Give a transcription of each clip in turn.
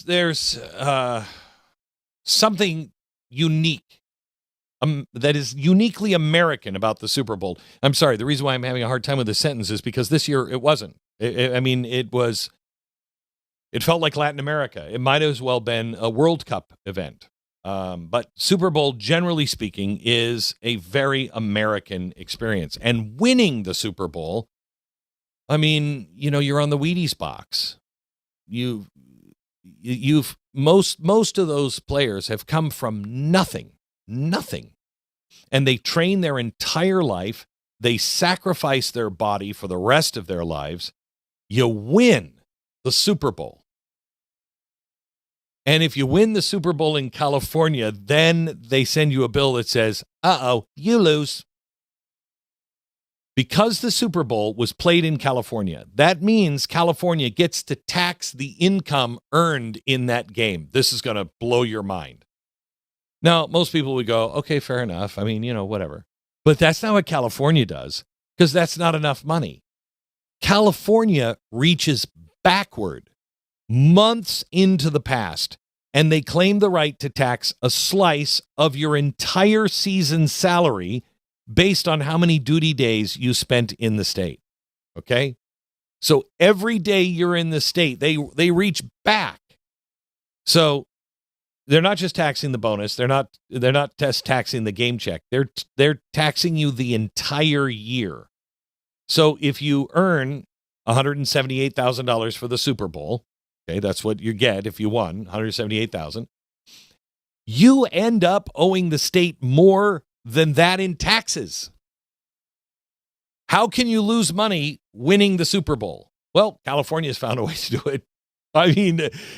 There's something unique that is uniquely American about the Super Bowl. I'm sorry, the reason why I'm having a hard time with this sentence is because this year it wasn't. It felt like Latin America. It might as well been a World Cup event. But Super Bowl, generally speaking, is a very American experience. And winning the Super Bowl, you're on the Wheaties box. Most of those players have come from nothing. And they train their entire life. They sacrifice their body for the rest of their lives. You win the Super Bowl. And if you win the Super Bowl in California, then they send you a bill that says, you lose. Because the Super Bowl was played in California, that means California gets to tax the income earned in that game. This is going to blow your mind. Now, most people would go, okay, fair enough. Whatever. But that's not what California does, because that's not enough money. California reaches backward months into the past, and they claim the right to tax a slice of your entire season's salary based on how many duty days you spent in the state. Okay? So every day you're in the state, they reach back. So they're not just taxing the bonus. They're not just taxing the game check. They're taxing you the entire year. So if you earn $178,000 for the Super Bowl, okay, that's what you get if you won, $178,000. You end up owing the state more than that in taxes. How can you lose money winning the Super Bowl? Well, California's found a way to do it.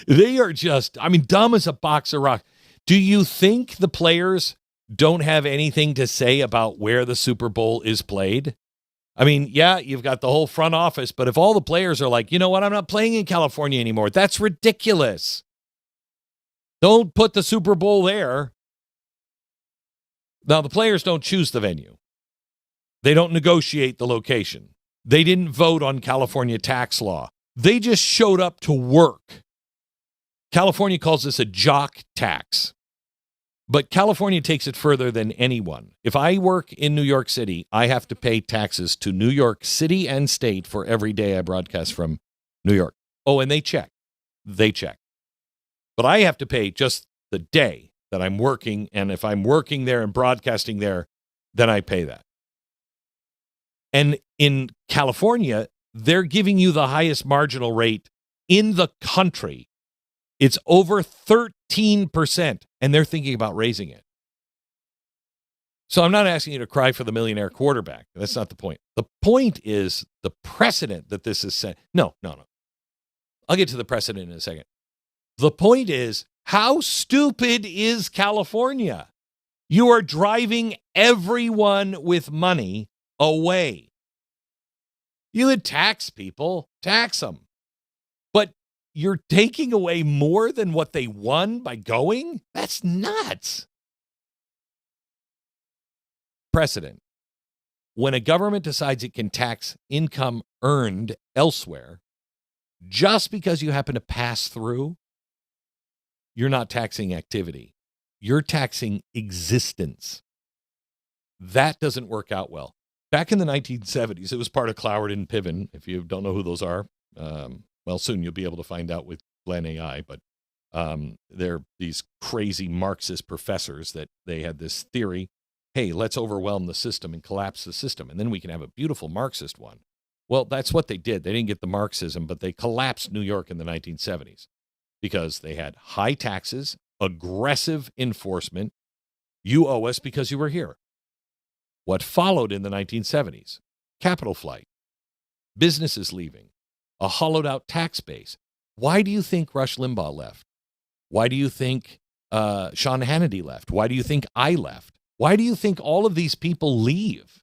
They are just, dumb as a box of rocks. Do you think the players don't have anything to say about where the Super Bowl is played? Yeah, you've got the whole front office, but if all the players are like, you know what, I'm not playing in California anymore, that's ridiculous. Don't put the Super Bowl there. Now, the players don't choose the venue. They don't negotiate the location. They didn't vote on California tax law. They just showed up to work. California calls this a jock tax. But California takes it further than anyone. If I work in New York City, I have to pay taxes to New York City and state for every day I broadcast from New York. Oh, and they check. But I have to pay just the day that I'm working, and if I'm working there and broadcasting there, then I pay that. And in California, they're giving you the highest marginal rate in the country. It's over 13%, and they're thinking about raising it. So I'm not asking you to cry for the millionaire quarterback. That's not the point. The point is the precedent that this is set. No. I'll get to the precedent in a second. The point is, how stupid is California? You are driving everyone with money away. You would tax people, tax them. But you're taking away more than what they won by going? That's nuts. Precedent. When a government decides it can tax income earned elsewhere, just because you happen to pass through, you're not taxing activity. You're taxing existence. That doesn't work out well. Back in the 1970s, it was part of Cloward and Piven. If you don't know who those are, well, soon you'll be able to find out with Glenn AI. But they're these crazy Marxist professors that they had this theory, hey, let's overwhelm the system and collapse the system, and then we can have a beautiful Marxist one. Well, that's what they did. They didn't get the Marxism, but they collapsed New York in the 1970s because they had high taxes, aggressive enforcement. You owe us because you were here. What followed in the 1970s? Capital flight, businesses leaving, a hollowed out tax base. Why do you think Rush Limbaugh left? Why do you think Sean Hannity left? Why do you think I left? Why do you think all of these people leave?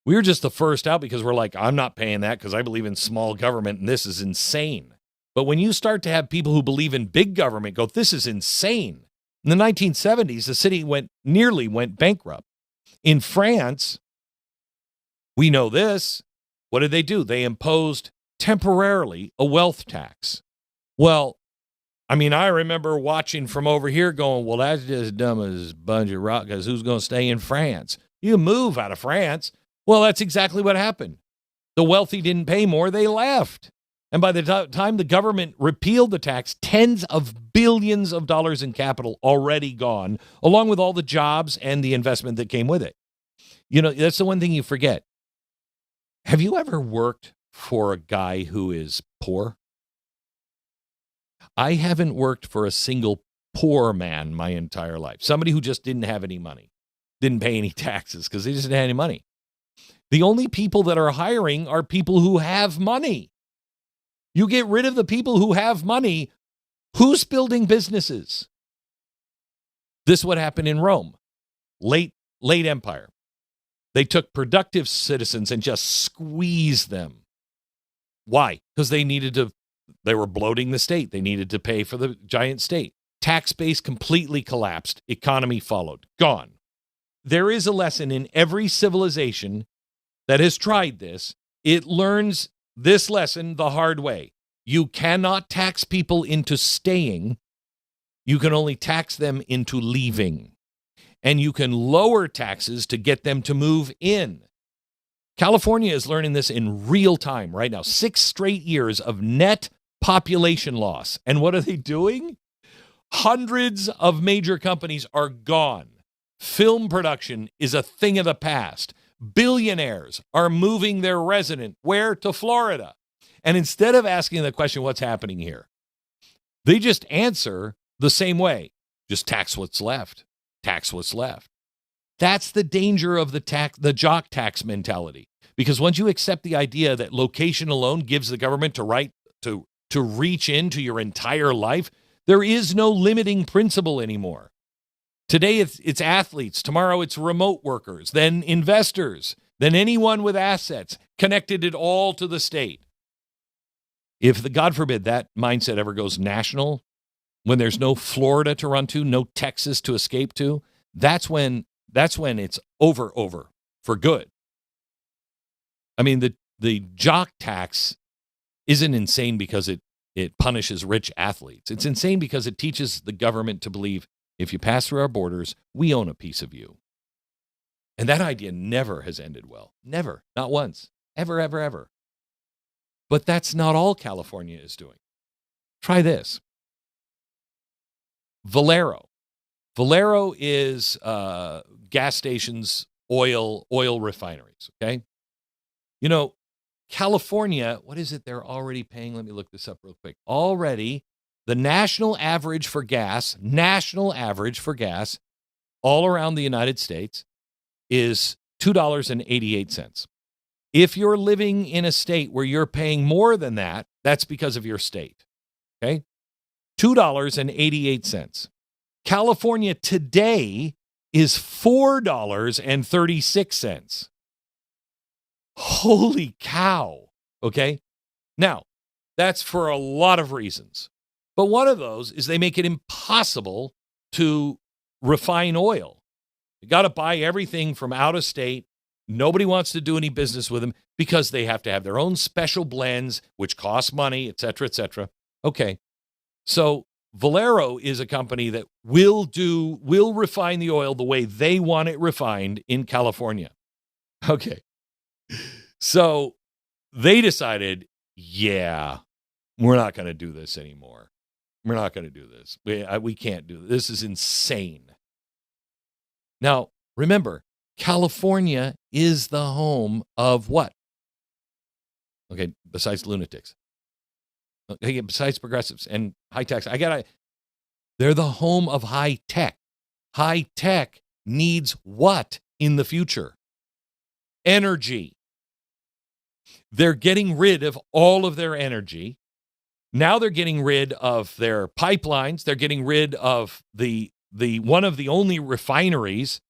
We were just the first out because we're like, I'm not paying that because I believe in small government and this is insane. But when you start to have people who believe in big government go, this is insane. In the 1970s, the city nearly went bankrupt. In France, we know this. What did they do? They imposed temporarily a wealth tax. Well, I mean, I remember watching from over here going, well, that's just dumb as a bunch of rock, because who's going to stay in France? You move out of France. Well, that's exactly what happened. The wealthy didn't pay more. They left. And by the time the government repealed the tax, tens of billions of dollars in capital already gone, along with all the jobs and the investment that came with it. You know, that's the one thing you forget. Have you ever worked for a guy who is poor? I haven't worked for a single poor man my entire life. Somebody who just didn't have any money, didn't pay any taxes because they just didn't have any money. The only people that are hiring are people who have money. You get rid of the people who have money, who's building businesses? This would happen in Rome, late empire. They took productive citizens and just squeezed them. Why? Because they were bloating the state. They needed to pay for the giant state. Tax base completely collapsed. Economy followed. Gone. There is a lesson in every civilization that has tried this. It learns this lesson the hard way. You cannot tax people into staying. You can only tax them into leaving. And you can lower taxes to get them to move in. California is learning this in real time right now. 6 straight years of net population loss. And what are they doing? Hundreds of major companies are gone. Film production is a thing of the past. Billionaires are moving their resident. Where? To Florida. And instead of asking the question, what's happening here? They just answer the same way. Just tax what's left. Tax what's left. That's the danger of the jock tax mentality. Because once you accept the idea that location alone gives the government a right to reach into your entire life, there is no limiting principle anymore. Today it's athletes. Tomorrow it's remote workers. Then investors. Then anyone with assets. Connected it all to the state. If, God forbid, that mindset ever goes national, when there's no Florida to run to, no Texas to escape to, that's when it's over for good. I mean, the jock tax isn't insane because it punishes rich athletes. It's insane because it teaches the government to believe if you pass through our borders, we own a piece of you. And that idea never has ended well. Never. Not once. Ever, ever, ever. But that's not all California is doing. Try this. Valero. Valero is gas stations, oil refineries, okay? You know, California, what is it they're already paying? Let me look this up real quick. Already, the national average for gas all around the United States is $2.88. If you're living in a state where you're paying more than that, that's because of your state, okay? $2.88. California today is $4.36. Holy cow, okay? Now, that's for a lot of reasons. But one of those is they make it impossible to refine oil. You got to buy everything from out of state. Nobody wants to do any business with them because they have to have their own special blends, which cost money, et cetera, et cetera. Okay, so Valero is a company that will refine the oil the way they want it refined in California. Okay, so they decided, yeah, we're not going to do this anymore. We're not going to do this. We can't do this. This is insane. Now, remember, California is the home of what? Okay, besides lunatics. Okay, besides progressives and high tax. They're the home of high tech. High tech needs what in the future? Energy. They're getting rid of all of their energy. Now they're getting rid of their pipelines. They're getting rid of the one of the only refineries,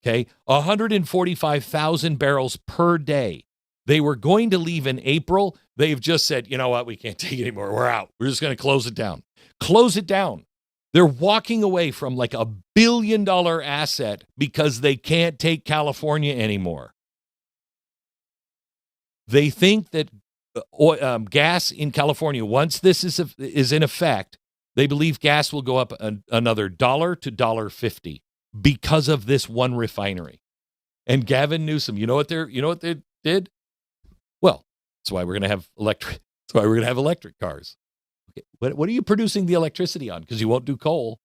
okay, 145,000 barrels per day. They were going to leave in April. They've just said, you know what, we can't take it anymore. We're out. We're just going to close it down. Close it down. They're walking away from like $1 billion asset because they can't take California anymore. They think that gas in California, once this is in effect, They believe gas will go up another $1 to $1.50 because of this one refinery. And Gavin Newsom, you know what they did? Well, that's why we're going to have electric cars. Okay. What are you producing the electricity on? Because you won't do coal.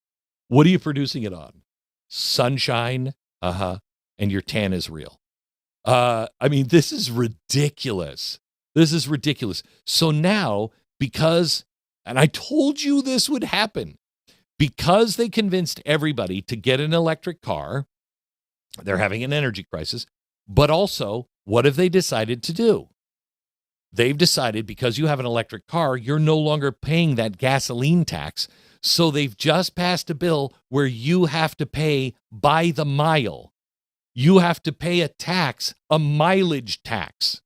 What are you producing it on? Sunshine, and your tan is real. This is ridiculous. This is ridiculous. So now, because, and I told you this would happen, because they convinced everybody to get an electric car, they're having an energy crisis. But also, what have they decided to do? They've decided because you have an electric car, you're no longer paying that gasoline tax. So they've just passed a bill where you have to pay by the mile. You have to pay a tax, a mileage tax.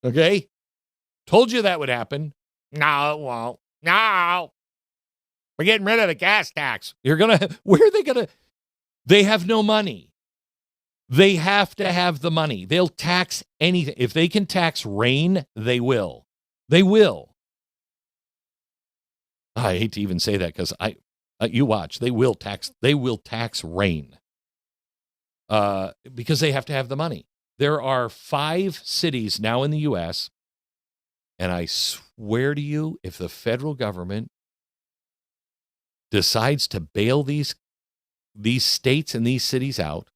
Okay? Told you that would happen. No, it won't. No. We're getting rid of the gas tax. Where are they going to? They have no money. They have to have the money. They'll tax anything. If they can tax rain, they will. They will. I hate to even say that because you watch. They will tax rain because they have to have the money. There are 5 cities now in the U.S., and I swear to you, if the federal government decides to bail these states and these cities out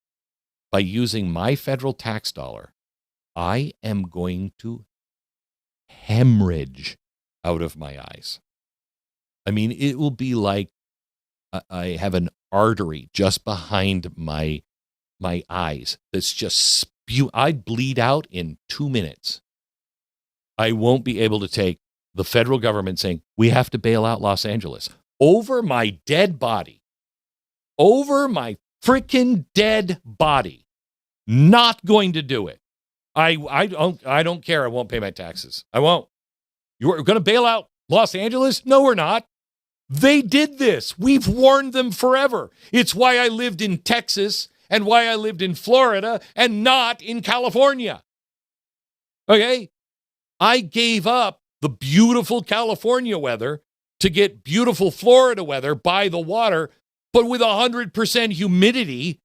by using my federal tax dollar, I am going to hemorrhage out of my eyes. I mean, it will be like I have an artery just behind my eyes that's just I'd bleed out in 2 minutes. I won't be able to take the federal government saying, we have to bail out Los Angeles over my dead body, over my freaking dead body. Not going to do it. I don't care. I won't pay my taxes. I won't. You're going to bail out Los Angeles? No, we're not. They did this. We've warned them forever. It's why I lived in Texas and why I lived in Florida and not in California. Okay? I gave up the beautiful California weather to get beautiful Florida weather by the water, but with 100% humidity.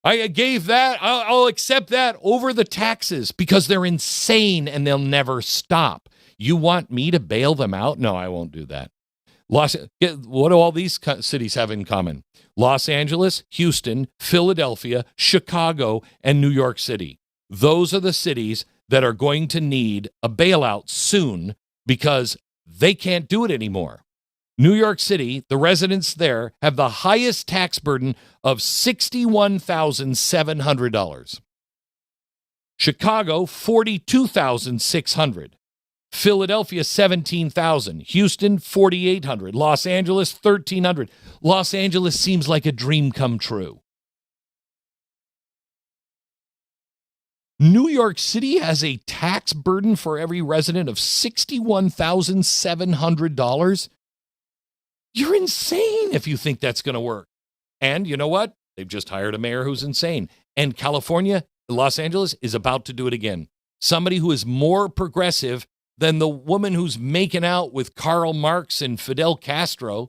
I gave that. I'll accept that over the taxes because they're insane and they'll never stop. You want me to bail them out? No, I won't do that. What do all these cities have in common? Los Angeles, Houston, Philadelphia, Chicago, and New York City. Those are the cities that are going to need a bailout soon because they can't do it anymore. New York City, the residents there have the highest tax burden of $61,700. Chicago, $42,600. Philadelphia, $17,000. Houston, $4,800. Los Angeles, $1,300. Los Angeles seems like a dream come true. New York City has a tax burden for every resident of $61,700. You're insane if you think that's going to work. And you know what? They've just hired a mayor who's insane. And California, Los Angeles, is about to do it again. Somebody who is more progressive than the woman who's making out with Karl Marx and Fidel Castro,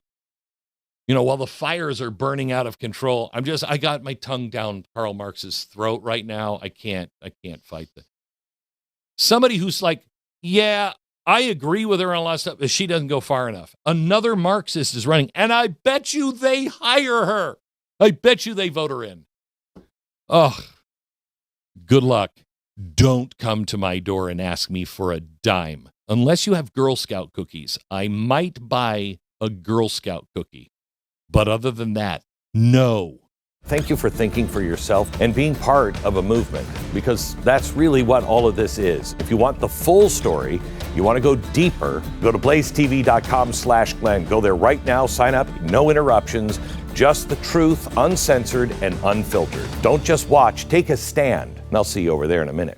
while the fires are burning out of control. I got my tongue down Karl Marx's throat right now. I can't fight that. Somebody who's like, yeah, I agree with her on a lot of stuff, but she doesn't go far enough. Another Marxist is running, and I bet you they hire her. I bet you they vote her in. Oh, good luck. Don't come to my door and ask me for a dime. Unless you have Girl Scout cookies, I might buy a Girl Scout cookie. But other than that, no. Thank you for thinking for yourself and being part of a movement, because that's really what all of this is. If you want the full story, you want to go deeper, go to blazetv.com/Glenn. Go there right now, sign up, no interruptions, just the truth, uncensored and unfiltered. Don't just watch, take a stand. And I'll see you over there in a minute.